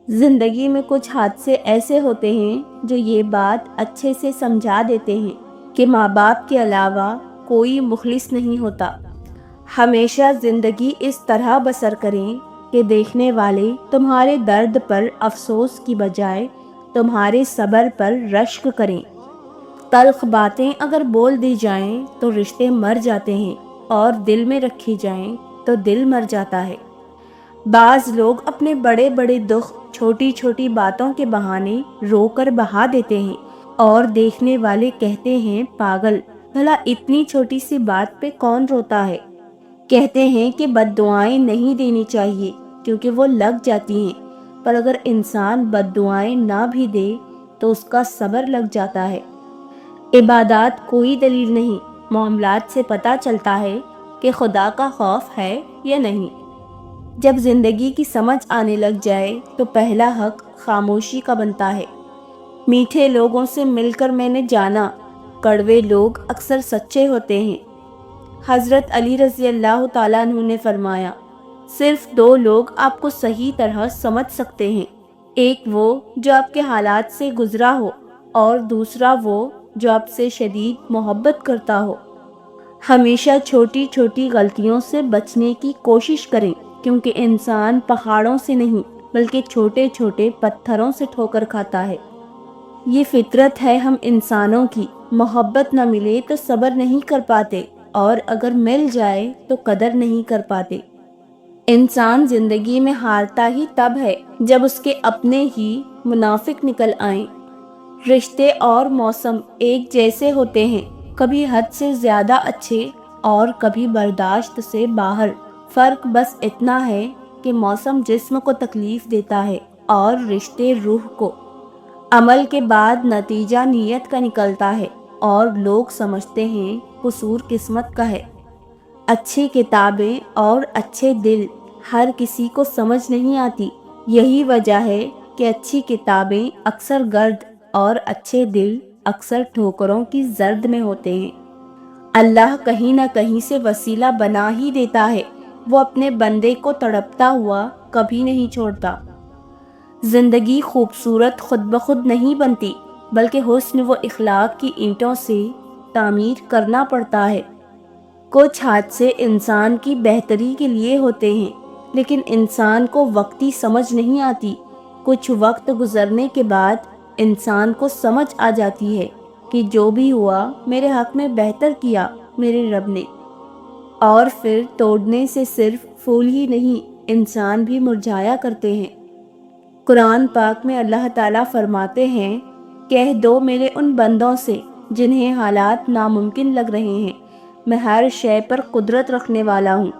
زندگی میں کچھ حادثے ایسے ہوتے ہیں جو یہ بات اچھے سے سمجھا دیتے ہیں کہ ماں باپ کے علاوہ کوئی مخلص نہیں ہوتا۔ ہمیشہ زندگی اس طرح بسر کریں کہ دیکھنے والے تمہارے درد پر افسوس کی بجائے تمہارے صبر پر رشک کریں۔ تلخ باتیں اگر بول دی جائیں تو رشتے مر جاتے ہیں، اور دل میں رکھی جائیں تو دل مر جاتا ہے۔ بعض لوگ اپنے بڑے بڑے دکھ چھوٹی چھوٹی باتوں کے بہانے رو کر بہا دیتے ہیں، اور دیکھنے والے کہتے ہیں پاگل، بھلا اتنی چھوٹی سی بات پہ کون روتا ہے۔ کہتے ہیں کہ بد دعائیں نہیں دینی چاہیے کیونکہ وہ لگ جاتی ہیں، پر اگر انسان بد دعائیں نہ بھی دے تو اس کا صبر لگ جاتا ہے۔ عبادات کوئی دلیل نہیں، معاملات سے پتہ چلتا ہے کہ خدا کا خوف ہے یا نہیں۔ جب زندگی کی سمجھ آنے لگ جائے تو پہلا حق خاموشی کا بنتا ہے۔ میٹھے لوگوں سے مل کر میں نے جانا، کڑوے لوگ اکثر سچے ہوتے ہیں۔ حضرت علی رضی اللہ تعالیٰ عنہ نے فرمایا، صرف دو لوگ آپ کو صحیح طرح سمجھ سکتے ہیں، ایک وہ جو آپ کے حالات سے گزرا ہو، اور دوسرا وہ جو آپ سے شدید محبت کرتا ہو۔ ہمیشہ چھوٹی چھوٹی غلطیوں سے بچنے کی کوشش کریں، کیونکہ انسان پہاڑوں سے نہیں بلکہ چھوٹے چھوٹے پتھروں سے ٹھوکر کھاتا ہے۔ یہ فطرت ہے ہم انسانوں کی، محبت نہ ملے تو صبر نہیں کر پاتے، اور اگر مل جائے تو قدر نہیں کر پاتے۔ انسان زندگی میں ہارتا ہی تب ہے جب اس کے اپنے ہی منافق نکل آئیں۔ رشتے اور موسم ایک جیسے ہوتے ہیں، کبھی حد سے زیادہ اچھے اور کبھی برداشت سے باہر۔ فرق بس اتنا ہے کہ موسم جسم کو تکلیف دیتا ہے اور رشتے روح کو۔ عمل کے بعد نتیجہ نیت کا نکلتا ہے، اور لوگ سمجھتے ہیں قصور قسمت کا ہے۔ اچھی کتابیں اور اچھے دل ہر کسی کو سمجھ نہیں آتی، یہی وجہ ہے کہ اچھی کتابیں اکثر گرد اور اچھے دل اکثر ٹھوکروں کی زرد میں ہوتے ہیں۔ اللہ کہیں نہ کہیں سے وسیلہ بنا ہی دیتا ہے، وہ اپنے بندے کو تڑپتا ہوا کبھی نہیں چھوڑتا۔ زندگی خوبصورت خود بخود نہیں بنتی، بلکہ حسن و اخلاق کی اینٹوں سے تعمیر کرنا پڑتا ہے۔ کچھ حادثے انسان کی بہتری کے لیے ہوتے ہیں، لیکن انسان کو وقتی سمجھ نہیں آتی۔ کچھ وقت گزرنے کے بعد انسان کو سمجھ آ جاتی ہے کہ جو بھی ہوا میرے حق میں بہتر کیا میرے رب نے۔ اور پھر توڑنے سے صرف پھول ہی نہیں، انسان بھی مرجھایا کرتے ہیں۔ قرآن پاک میں اللہ تعالیٰ فرماتے ہیں، کہہ دو میرے ان بندوں سے جنہیں حالات ناممکن لگ رہے ہیں، میں ہر شے پر قدرت رکھنے والا ہوں۔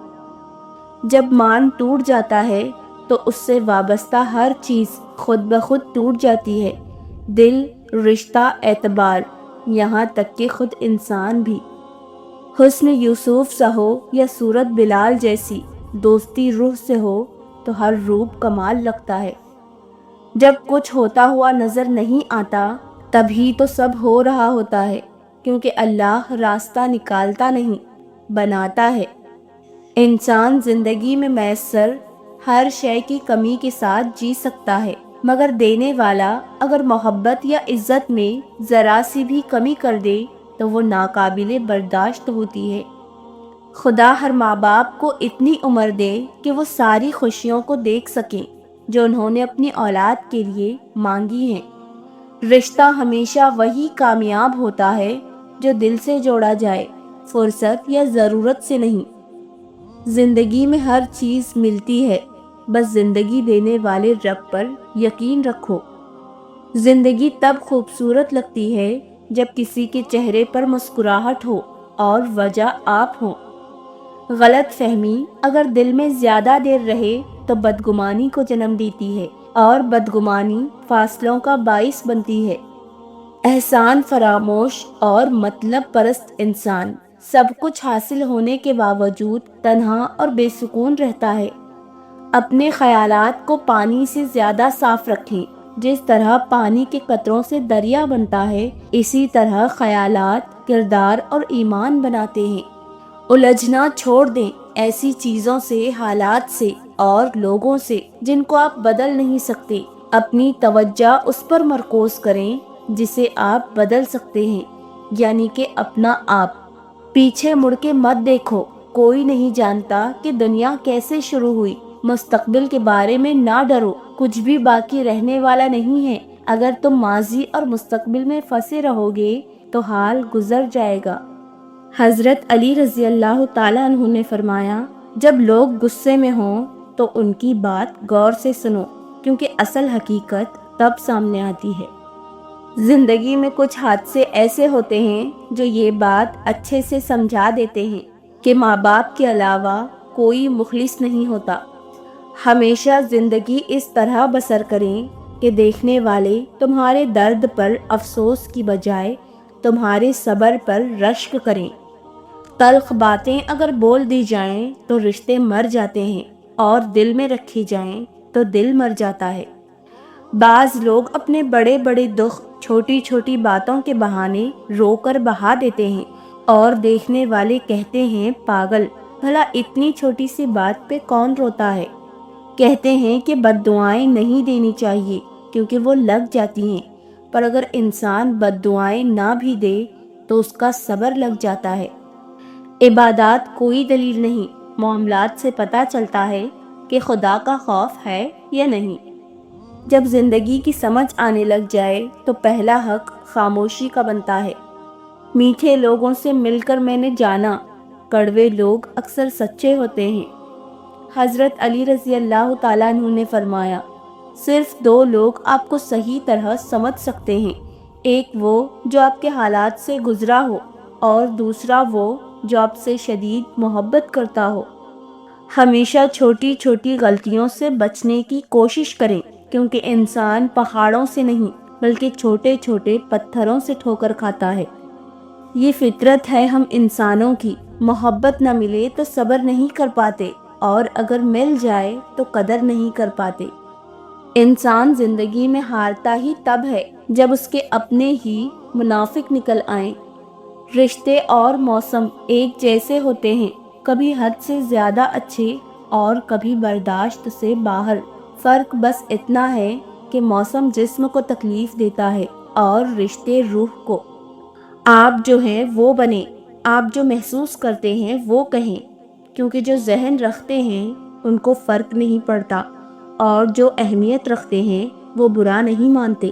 جب مان ٹوٹ جاتا ہے تو اس سے وابستہ ہر چیز خود بخود ٹوٹ جاتی ہے، دل، رشتہ، اعتبار، یہاں تک کہ خود انسان بھی۔ حسن یوسف سا ہو یا صورت بلال جیسی، دوستی روح سے ہو تو ہر روپ کمال لگتا ہے۔ جب کچھ ہوتا ہوا نظر نہیں آتا تبھی تو سب ہو رہا ہوتا ہے، کیونکہ اللہ راستہ نکالتا نہیں، بناتا ہے۔ انسان زندگی میں میسر ہر شے کی کمی کے ساتھ جی سکتا ہے، مگر دینے والا اگر محبت یا عزت میں ذرا سی بھی کمی کر دے تو وہ ناقابل برداشت ہوتی ہے۔ خدا ہر ماں باپ کو اتنی عمر دے کہ وہ ساری خوشیوں کو دیکھ سکیں جو انہوں نے اپنی اولاد کے لیے مانگی ہیں۔ رشتہ ہمیشہ وہی کامیاب ہوتا ہے جو دل سے جوڑا جائے، فرصت یا ضرورت سے نہیں۔ زندگی میں ہر چیز ملتی ہے، بس زندگی دینے والے رب پر یقین رکھو۔ زندگی تب خوبصورت لگتی ہے جب کسی کے چہرے پر مسکراہٹ ہو اور وجہ آپ ہو۔ غلط فہمی اگر دل میں زیادہ دیر رہے تو بدگمانی کو جنم دیتی ہے، اور بدگمانی فاصلوں کا باعث بنتی ہے۔ احسان فراموش اور مطلب پرست انسان سب کچھ حاصل ہونے کے باوجود تنہا اور بے سکون رہتا ہے۔ اپنے خیالات کو پانی سے زیادہ صاف رکھیں۔ جس طرح پانی کے قطروں سے دریا بنتا ہے، اسی طرح خیالات کردار اور ایمان بناتے ہیں۔ الجھنا چھوڑ دیں ایسی چیزوں سے، حالات سے اور لوگوں سے جن کو آپ بدل نہیں سکتے، اپنی توجہ اس پر مرکوز کریں جسے آپ بدل سکتے ہیں، یعنی کہ اپنا آپ۔ پیچھے مڑ کے مت دیکھو، کوئی نہیں جانتا کہ دنیا کیسے شروع ہوئی۔ مستقبل کے بارے میں نہ ڈرو، کچھ بھی باقی رہنے والا نہیں ہے۔ اگر تم ماضی اور مستقبل میں پھنسے رہو گے تو حال گزر جائے گا۔ حضرت علی رضی اللہ تعالیٰ عنہ نے فرمایا، جب لوگ غصے میں ہوں تو ان کی بات غور سے سنو، کیونکہ اصل حقیقت تب سامنے آتی ہے۔ زندگی میں کچھ حادثے ایسے ہوتے ہیں جو یہ بات اچھے سے سمجھا دیتے ہیں کہ ماں باپ کے علاوہ کوئی مخلص نہیں ہوتا۔ ہمیشہ زندگی اس طرح بسر کریں کہ دیکھنے والے تمہارے درد پر افسوس کی بجائے تمہارے صبر پر رشک کریں۔ تلخ باتیں اگر بول دی جائیں تو رشتے مر جاتے ہیں، اور دل میں رکھی جائیں تو دل مر جاتا ہے۔ بعض لوگ اپنے بڑے بڑے دکھ چھوٹی چھوٹی باتوں کے بہانے رو کر بہا دیتے ہیں، اور دیکھنے والے کہتے ہیں پاگل، بھلا اتنی چھوٹی سی بات پہ کون روتا ہے۔ کہتے ہیں کہ بد دعائیں نہیں دینی چاہیے کیونکہ وہ لگ جاتی ہیں، پر اگر انسان بد دعائیں نہ بھی دے تو اس کا صبر لگ جاتا ہے۔ عبادات کوئی دلیل نہیں، معاملات سے پتہ چلتا ہے کہ خدا کا خوف ہے یا نہیں۔ جب زندگی کی سمجھ آنے لگ جائے تو پہلا حق خاموشی کا بنتا ہے۔ میٹھے لوگوں سے مل کر میں نے جانا، کڑوے لوگ اکثر سچے ہوتے ہیں۔ حضرت علی رضی اللہ تعالیٰ عنہ نے فرمایا، صرف دو لوگ آپ کو صحیح طرح سمجھ سکتے ہیں، ایک وہ جو آپ کے حالات سے گزرا ہو، اور دوسرا وہ جو آپ سے شدید محبت کرتا ہو۔ ہمیشہ چھوٹی چھوٹی غلطیوں سے بچنے کی کوشش کریں، کیونکہ انسان پہاڑوں سے نہیں بلکہ چھوٹے چھوٹے پتھروں سے ٹھوکر کھاتا ہے۔ یہ فطرت ہے ہم انسانوں کی، محبت نہ ملے تو صبر نہیں کر پاتے، اور اگر مل جائے تو قدر نہیں کر پاتے۔ انسان زندگی میں ہارتا ہی تب ہے جب اس کے اپنے ہی منافق نکل آئیں۔ رشتے اور موسم ایک جیسے ہوتے ہیں، کبھی حد سے زیادہ اچھے اور کبھی برداشت سے باہر۔ فرق بس اتنا ہے کہ موسم جسم کو تکلیف دیتا ہے اور رشتے روح کو۔ آپ جو ہیں وہ بنیں، آپ جو محسوس کرتے ہیں وہ کہیں، کیونکہ جو ذہن رکھتے ہیں ان کو فرق نہیں پڑتا، اور جو اہمیت رکھتے ہیں وہ برا نہیں مانتے۔